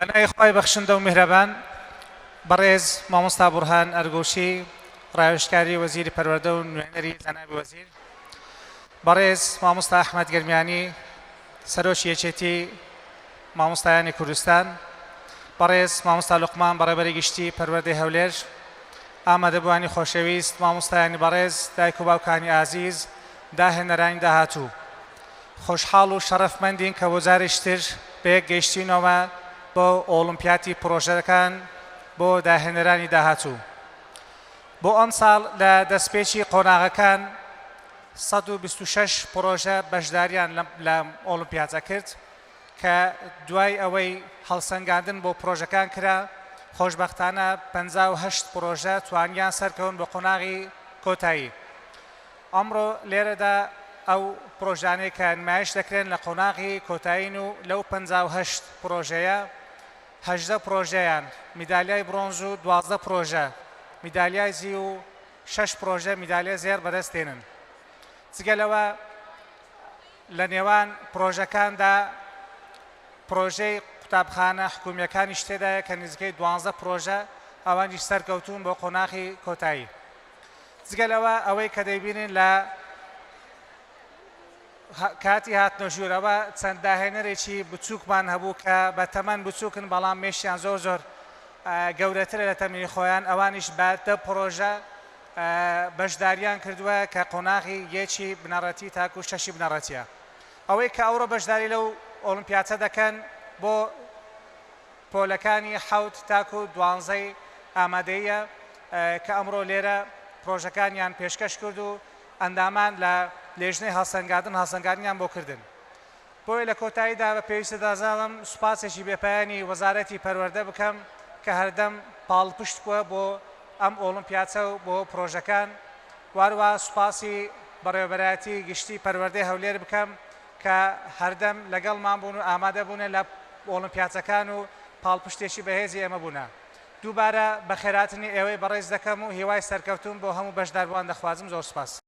بەناوی خوای بەخشندە و میهرەبان بەڕێز مامۆستا بورهان ئەرگۆشی ڕاوێژکاری وەزیری پەروەردە و نوێنەری جەنابی وەزیر، بەڕێز مامۆستا ئەحمەد گەرمیانی سەرۆکی یەکێتی مامۆستایانی کوردستان، بەڕێز مامۆستا لوقمان بەڕێبەری گشتی پەروەردەی هەولێر، ئامادەبوانی خۆشەویست مامۆستایانی بەڕێز، دایک و باوکانی ئازیز، داهێنەرانی داهاتوو، خۆشحاڵ و شەرەفمەندین کە بۆ جارێکتر بەیەک گەیشتینەوە بۆ ئۆلیمپیاتی پرۆژەکان بۆ داهێنەرانی داهاتوو. بۆ ئەم ساڵ لە دەستپێکی قۆناغەکان 126 پرۆژە بەشداریان لە ئۆلیمپیاتە کرد کە دوای ئەوەی هەڵسەنگاندن بۆ پرۆژەکان کرا، خۆشبەختانە 58 پرۆژە توانیان سەرکەون بە قۆناغی کۆتایی. ئەمڕۆ لێرەدا ئەو پرۆژانەی کە نمایش دەکرێن لە قۆناغی کۆتایین و لەو 58 پرۆژەیە 18 پرۆژەیان میدالیای برۆنز و 12 پرۆژە میدالیای زی و 6 پرۆژە میدالیای زێر بەدەستێنن. جگەلەوە لە نێوان پرۆژەکاندا پرۆژەی قوتابخانە حکوومیەکانی شتێدایە کە نزیکەی 12 پرۆژە ئەوانیش سەرکەوتون بۆ قۆناغی کۆتایی. جگەلەوە ئەوەی کە دەیبینین لە کاتی هاتنە ژوورەوە چەند داهێنەرێکی بچووکمان هەبوو کە بە تەمەن بچووکن بەڵام مێشیان زۆر گەورەترە لە تەمەنی خۆیان، ئەوانیش بە پرۆژە بەشداریان کردووە کە قۆناغی یەکی بنەڕەتی تاکو و 6 بنەڕەتیە. ئەوەی کە ئەوڕۆ بەشداری لەو ئۆلیمپیاتە دەکەن بۆ پۆلەکانی 7 تاکو و 12 ئامادەیە کە ئەمڕۆ لێرە پرۆژەکانیان پێشکەش کرد و ئەندامان لە لێژنەی هەڵسەنگاندنیان بۆ کردن. بۆی لە کۆتاییدا بە پێویستە دازاڵم سوپاسێکی بێپایانی وەزارەتی پەروەردە بکەم کە هەردەم پاڵپشت بووە بۆ ئەم ئۆلیمپیاتە و بۆ پرۆژەکان، واروە سوپاسی بەڕێوەبەرایەتی گشتی پەروەردەی هەولێر بکەم کە هەردەم لەگەڵمان بوون و ئامادە بوونە لە ئۆلیمپیاتەکان و پاڵپشتێکی بەهێزی ئێمە بوونە. دووبارە بە خێراتنی ئێوەی بەڕێز دەکەم و هیوای سەرکەوتون بۆ هەموو بەشداربووان دەخوازم. زۆر سوپاس.